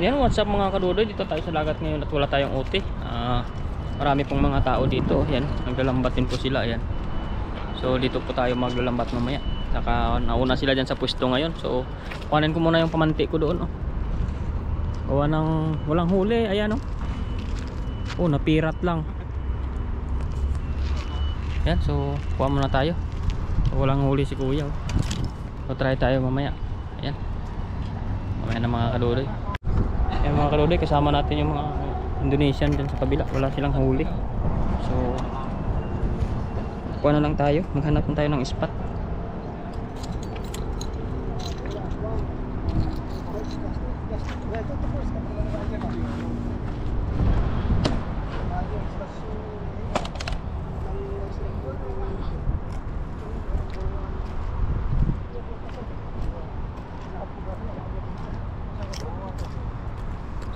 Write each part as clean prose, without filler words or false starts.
Yan, what's up mga kadudoy, dito tayo sa lagat ngayon at wala tayong OT. Marami pong mga tao dito. Yan, naglalambat din po sila. Yan. So dito po tayo maglalambat mamaya. Saka nauna sila dyan sa pwesto ngayon. So kuhanin ko muna yung pamanti ko doon. Gawa ng walang huli. Ayan napirat lang. Yan, so kuha muna tayo. So, walang huli si kuya. So try tayo mamaya. Ayan, mamaya na mga kadudoy. Ayan mga kadudoy, kasama natin yung mga Indonesian dyan sa kabila. Wala silang huli. So kuha na lang tayo. Maghanap na tayo ng spot.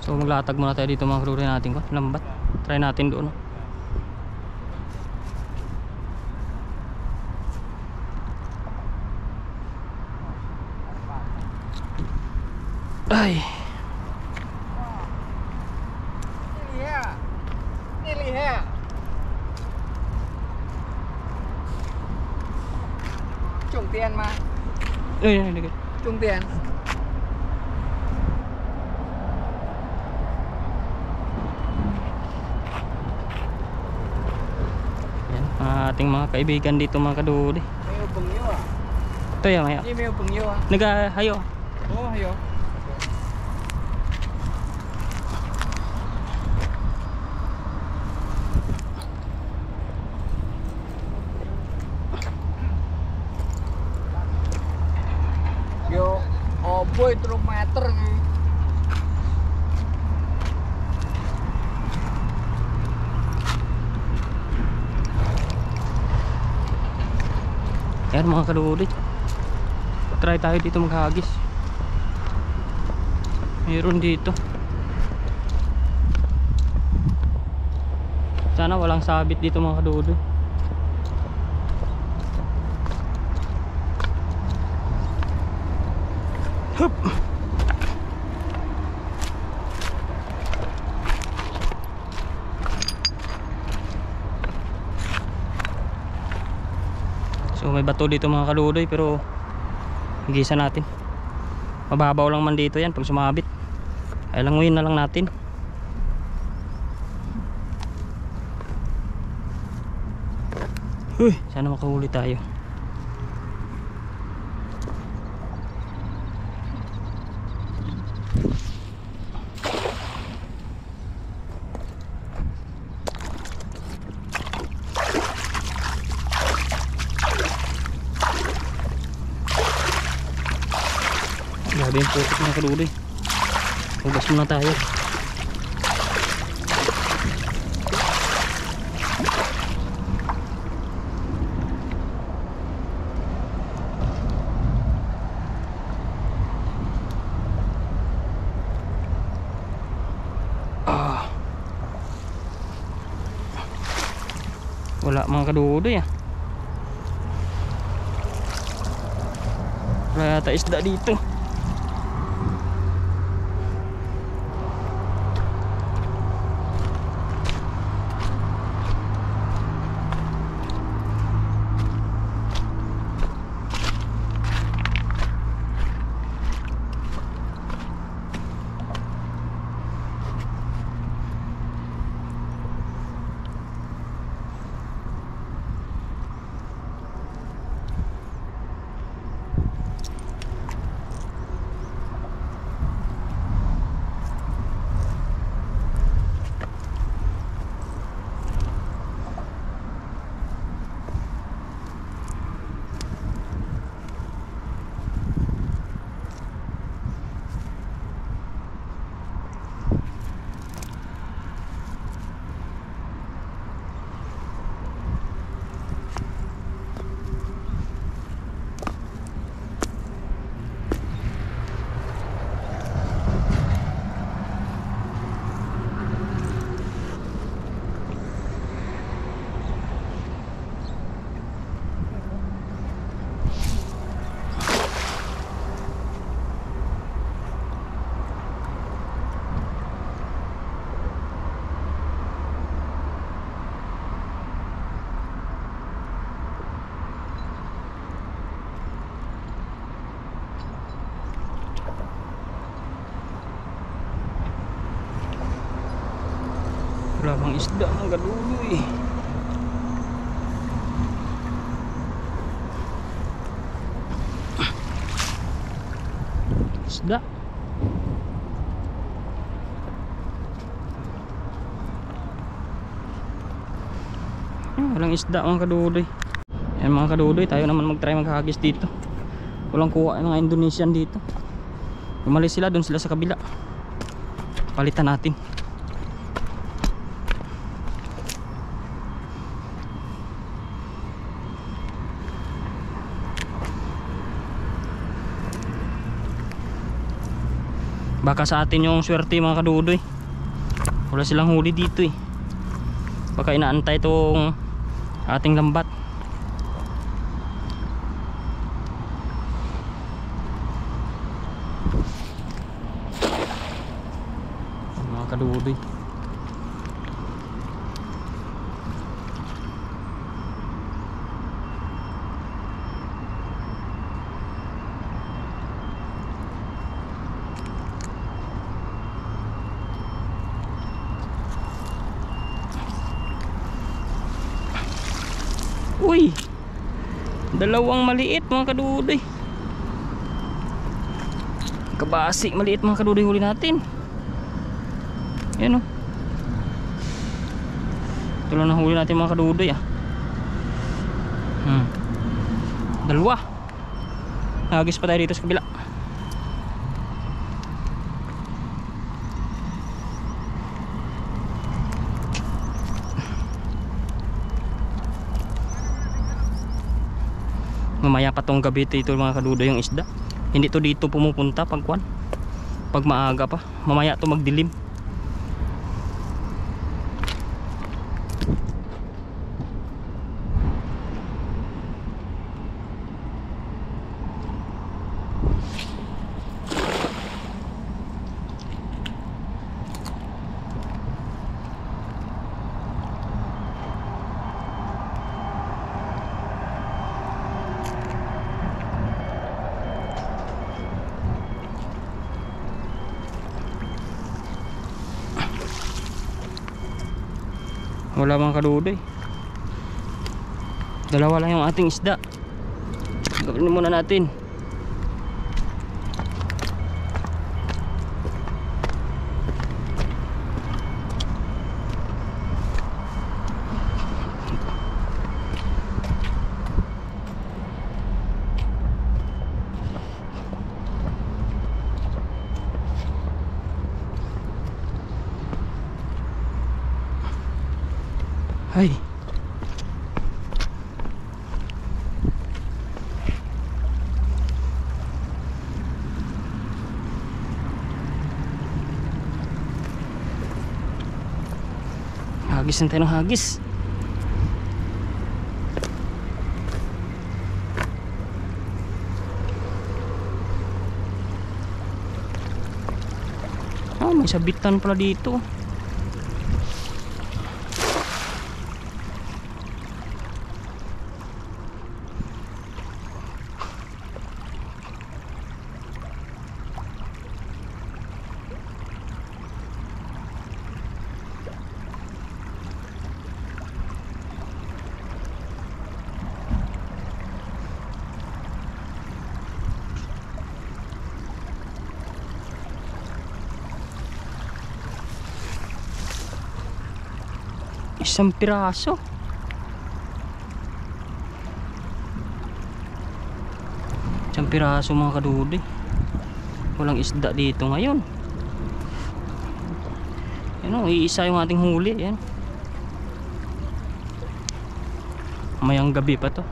So maglatag muna tayo dito mga kadudoy natin ko. Lambat. Try natin doon. Ay. Niliha. Trùng tiền mà. Đây. Trùng tiền. Ating mga kaibigan dito mga kadudoy. May ubang nyo ah. Ito yan maya. Hindi may ubang nyo ah. Nagahayo. Oo, hayo. Yo, boy, 3 meter nih. Ayan mga kadudoy, try tayo dito maghagis. Meron dito. Sana walang sabit dito mga kadudoy. Hup! So may bato dito mga kadudoy, pero higisa natin. Mababaw lang man dito yan pag sumabit. Ay languyin na lang natin. Uy, sana makahuli tayo. Grabe yung putik mga kadudoy. Hugas muna tayo. Wala mga kadudoy ah. Wala yata isda dito. Wala bang isda mga kadudoy. Isda. Walang isda mga kadudoy. Yan mga kadudoy, tayo naman mag-try maghagis dito. Walang kuha ng mga Indonesian dito. Umalis sila, doon sila sa kabila. Palitan natin. Baka sa atin yung swerte mga kadudoy. Wala silang huli dito eh. Baka inaantay itong ating lambat. Mga kadudoy. Uy, dalawang maliit mga kadudoy. Kabasi maliit mga kadudoy huli natin. Yan o. Ito lang na huli natin mga kadudoy ah. Dalawa. Hagis pa tayo dito sa kabila. Mamaya pa tong gabi ito mga kadudoy yung isda. Hindi to dito pumupunta pag kwan, pag maaga pa. Mamaya to magdilim. Wala mga kadudoy. Dalawa lang yung ating isda. Gawin muna natin. Ay. Hagis na tayo ng hagis. Ah, may sabitan pala dito. Isang piraso. Isang piraso mga kadudoy. Walang isda dito ngayon. Yan o, iisa yung ating huli. Yan. Mayang gabi pa to.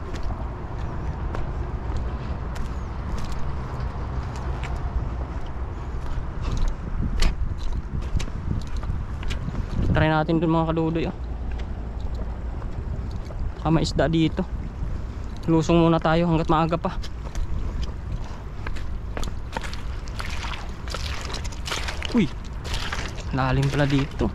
Try natin dun mga kadudoy oh. May isda dito. Lusong muna tayo hanggat maaga pa. Uy, lalim pala dito.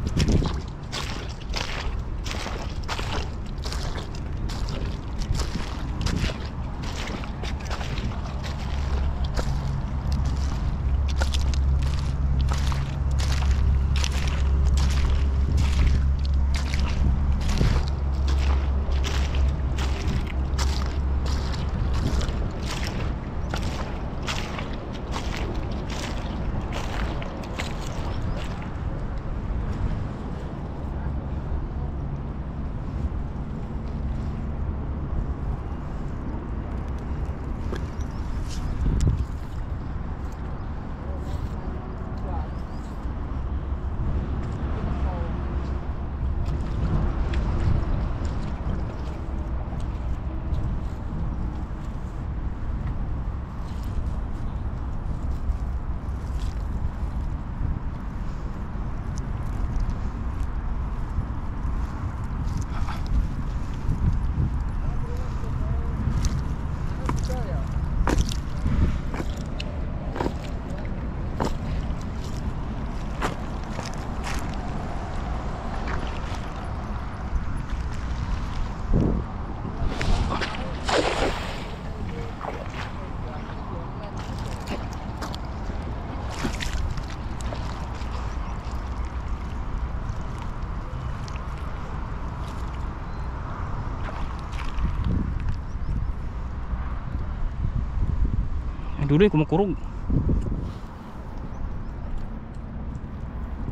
Dudoy, kumukurog.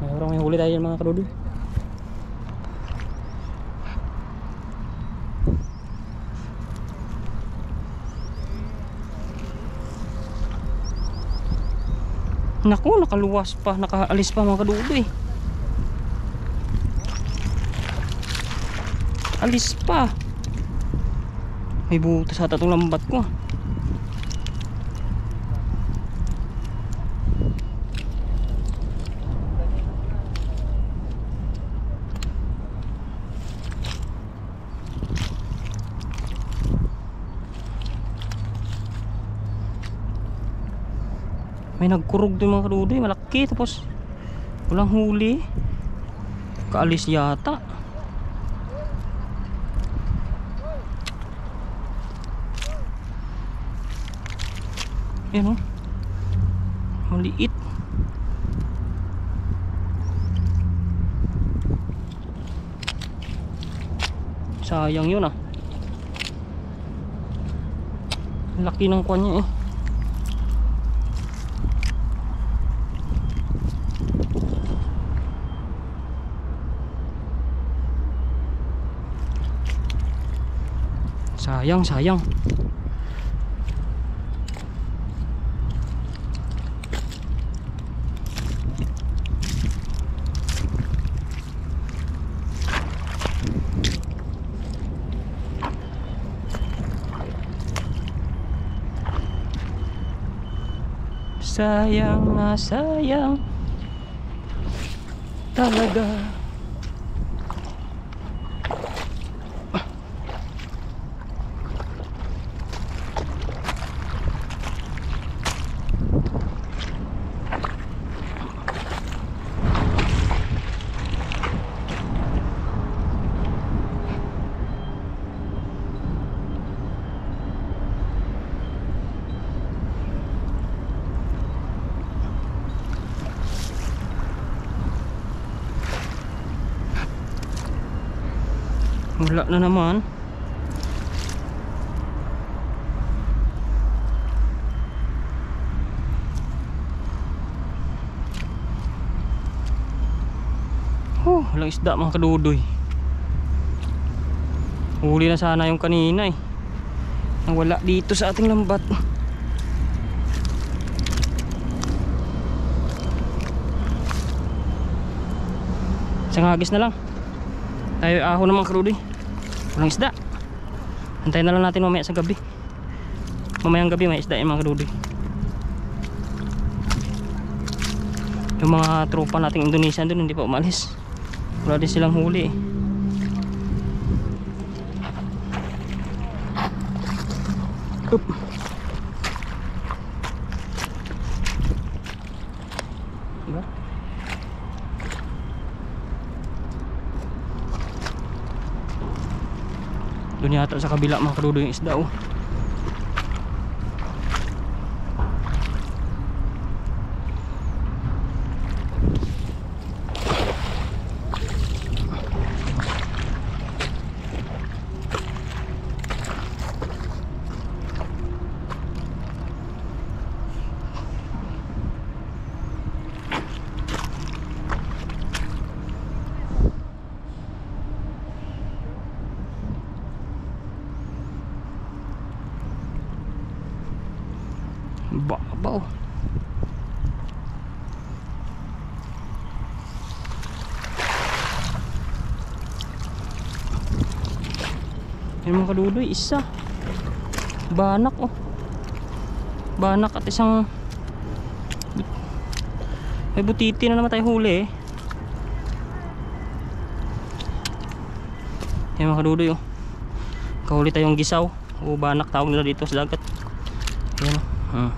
Ay, parang may huli tayo mga kadudoy. Naku, nakaluwas pa, nakaalis pa mga kadudoy. Alis pa. May butas sa tatong lambat ko. May nagkurog doon mga kadudoy, malaki, tapos walang huli. Kaalis yata. Yan o, maliit. Sayang yun ah. Laki ng kuwan niya eh. Sayang, sayang. Sayang na sayang talaga. Wala na naman. Walang isda mga kadudoy. Huli na sana yung kanina eh. Nawala dito sa ating lambat. Isang hagis na lang. Tayo ahon ng mga kadudoy. Walang isda. Antayin na lang natin mamaya sa gabi. Mamayang gabi may isda yung mga kadudoy. Yung mga tropa nating Indonesian doon hindi pa umalis. Wala din silang huli eh. Up. Diba? Doon yata sa kabila mga kadudoy yung isda oh. Babaw. Yung mga kadudoy, isa banak oh. Banak at isang may butiti na naman tayo huli eh. Yung mga kadudoy oh. Kahuli tayong gisaw o banak tawag nila dito sa dagat. Yan oh.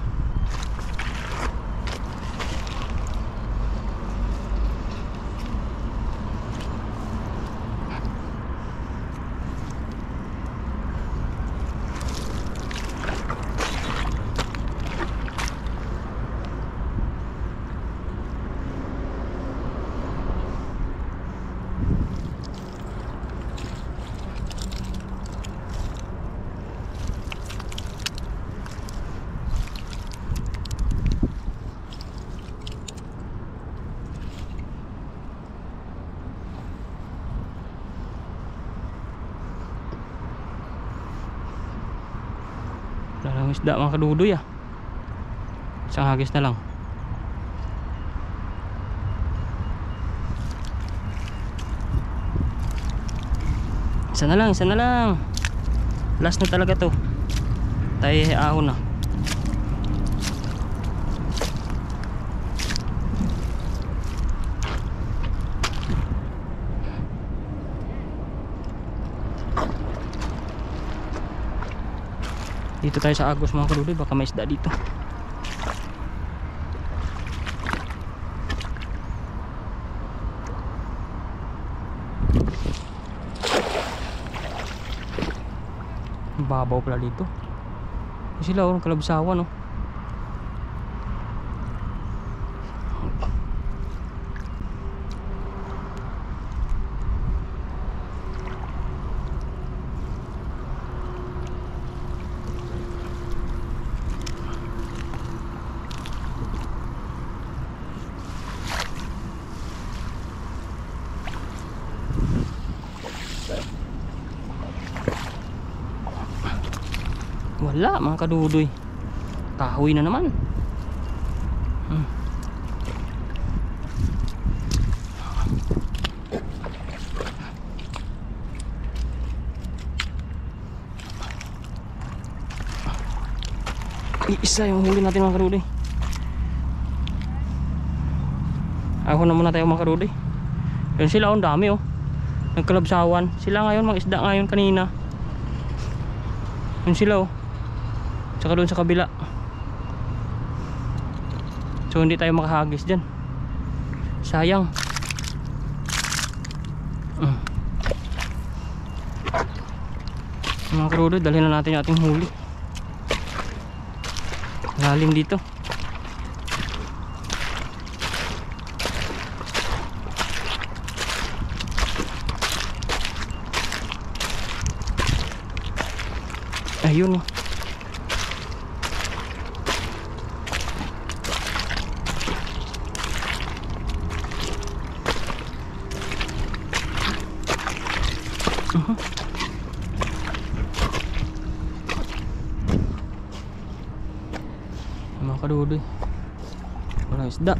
Walang isda mga kadudoy ah. Isang hagis na lang. Isa na lang, isa na lang. Last na talaga to. Tayo ahon na. Dito tayo sa Agos mga kadudoy, baka may isda dito. Babaw pala dito. Sila oh, kalabsawan oh. Wala mga kadudoy. Kahoy na naman. Isa yung huli natin mga kadudoy. Ako na muna tayo mga kadudoy. Yan sila, ang dami oh. Nagkalabsawan. Sila ngayon, mga isda ngayon kanina. Yan sila oh. Tsaka doon sa kabila. So hindi tayo makahagis dyan. Sayang. Mga karudo, dalhin na natin yung ating huli. Lalim dito. Ayun. Mga kadudoy, walang isda.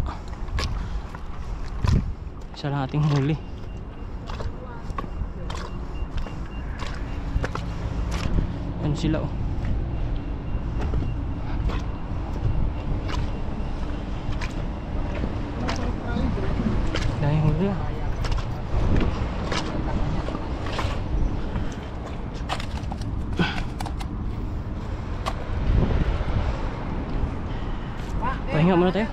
Isa lang ating huli. Yan sila oh. Dahil huli ah. Pahinga muna tayo.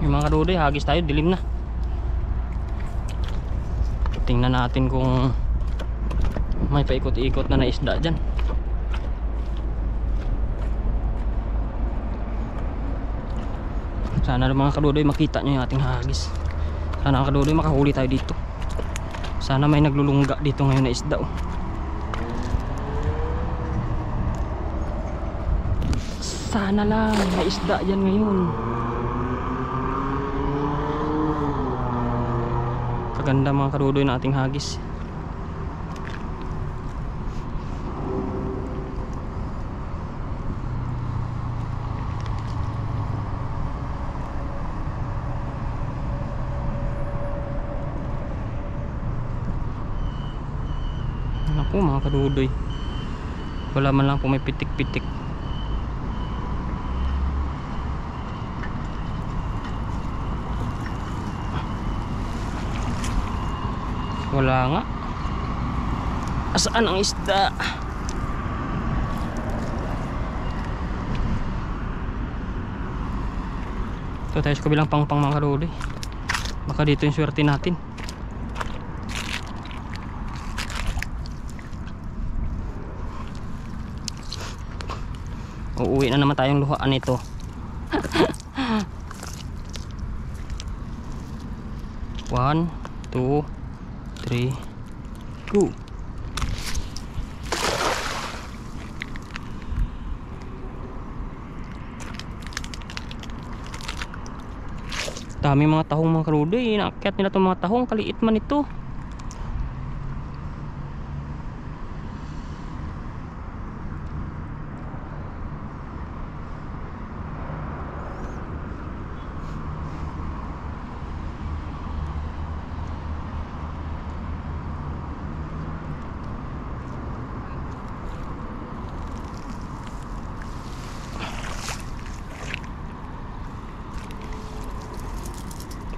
Yung mga kadudoy, hagis tayo, dilim na. Tingnan natin kung may paikot-ikot na naisda dyan. Sana mga kadudoy makita nyo yung ating hagis. Sana mga kadudoy makahuli tayo dito. Sana may naglulungga dito ngayon na isda oh. Sana lang may isda dyan ngayon. Kaganda mga kadudoy na ating hagis. Naku mga kadudoy, wala man lang po may pitik-pitik. Wala nga. Asaan ang isda? Ito tayo sa kabilang pangpang mga kadudoy. Baka dito yung swerte natin. Uuwi na naman tayong luhaan nito. 1, 2, 3, go. Dami mga tahong mga karudoy. Naakyat nila itong mga tahong. Kaliit man ito.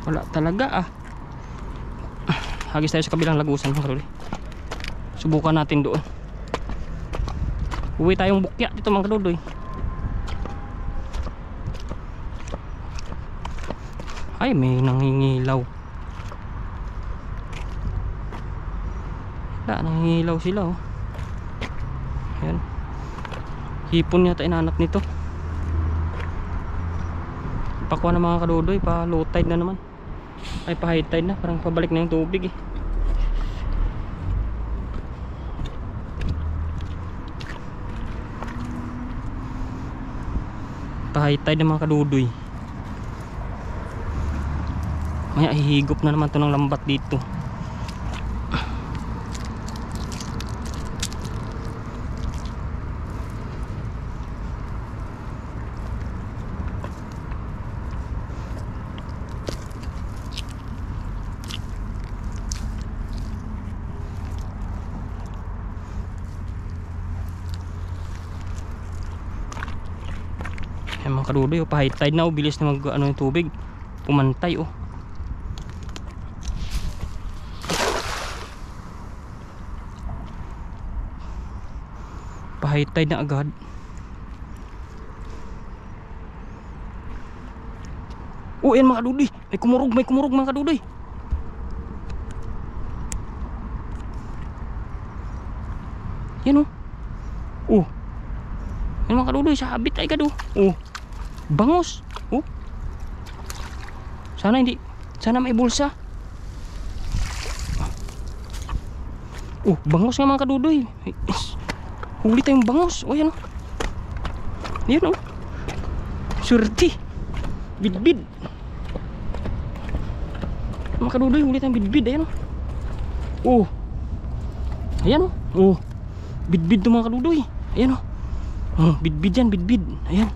Wala talaga ah. Hagis tayo sa kabilang lagusan mga kadudoy. Subukan natin doon. Uwi tayong bukya dito mga kadudoy. Ay, may nangingilaw. Wala, nangingilaw sila oh. Ayan. Hipon yata inanak nito. Pakuha na mga kadudoy, pa low tide na naman. Ay, pa high tide na, parang pabalik na yung tubig eh. Pa high tide na mga kadudoy. Maya hihigop na naman to ng lambat dito. Ayan mga kadudoy, pa high tide na oh, bilis na mag ano yung tubig. Pumantay oh. Pa high tide na agad. Oh, ayan mga kadudoy, may kumurog mga kadudoy. Yan oh. Oh. Yan mga kadudoy, sabit ay kado. Oh. Bangos. Oh. Sana may bulsa. Oh, bangos nga mga kadudoy. Huli tayong bangos. Oh, yan oh. Yan oh. Surti. Bidbid. Mga kadudoy, huli tayong bidbid. Ayan oh. Oh. Ayan oh. Oh. Bidbid to mga kadudoy. Ayan oh. Oh, bidbid yan, bidbid. Ayan.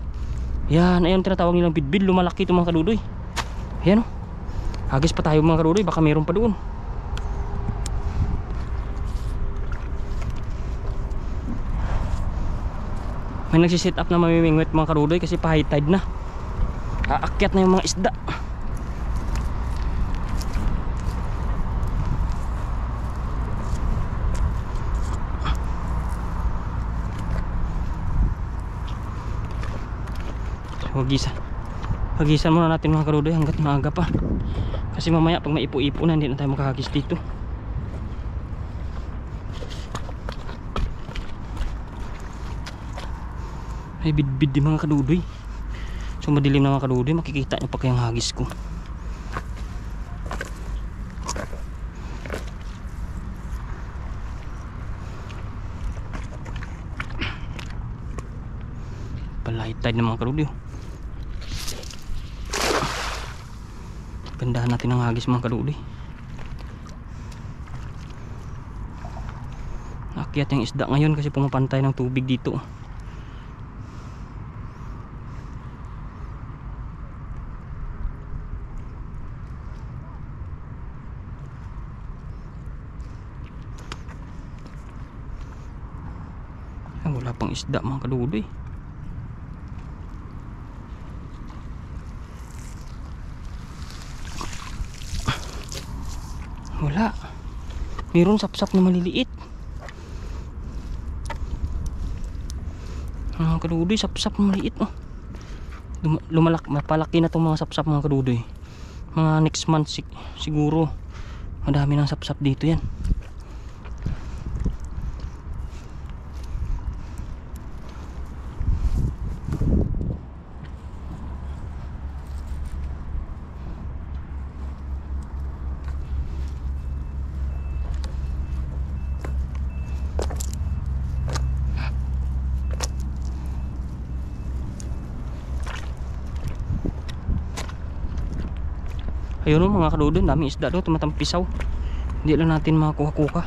Yan, ayun tinatawag nilang bidbid. Lumalaki ito mga kadudoy. Ayan o. Hagis pa tayo mga kadudoy, baka mayroon pa doon. May nagsiset up na mamimingwit mga kadudoy kasi pa high tide na. Aakyat na yung mga isda. Hagisan muna natin mga kadudoy hanggat maaga pa. Kasi mamaya pag may ipo-ipo na hindi na tayo makahagis dito. Ay bidbid din mga kadudoy. So madilim na mga kadudoy, makikita nyo pa kayang hagis ko. Palay tide na mga kadudoy. Gandahan natin ang hagis mga kadudoy. Akyat yung isda ngayon kasi pumapantay ng tubig dito. Ay, wala pang isda mga kadudoy. Wala. Mayroon sapsap na maliliit. Mga kadudoy, sapsap na maliit oh. Mapalaki na itong mga sapsap mga kadudoy. Mga next month siguro madami ng sapsap dito yan. Ayun o mga kadudoy, daming isda doon, tumatampisaw. Hindi lang natin makakuha-kuha.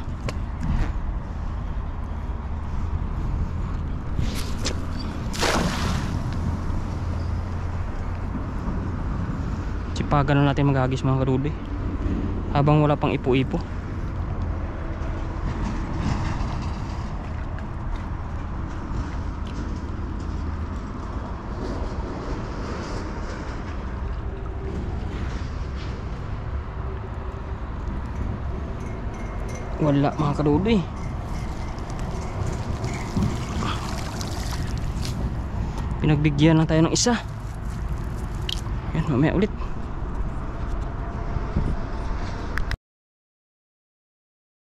Sipagan na natin maghagis mga kadudoy habang wala pang ipo-ipo. Wala mga kadudoy. Pinagbigyan lang tayo ng isa. Yan, mamaya ulit.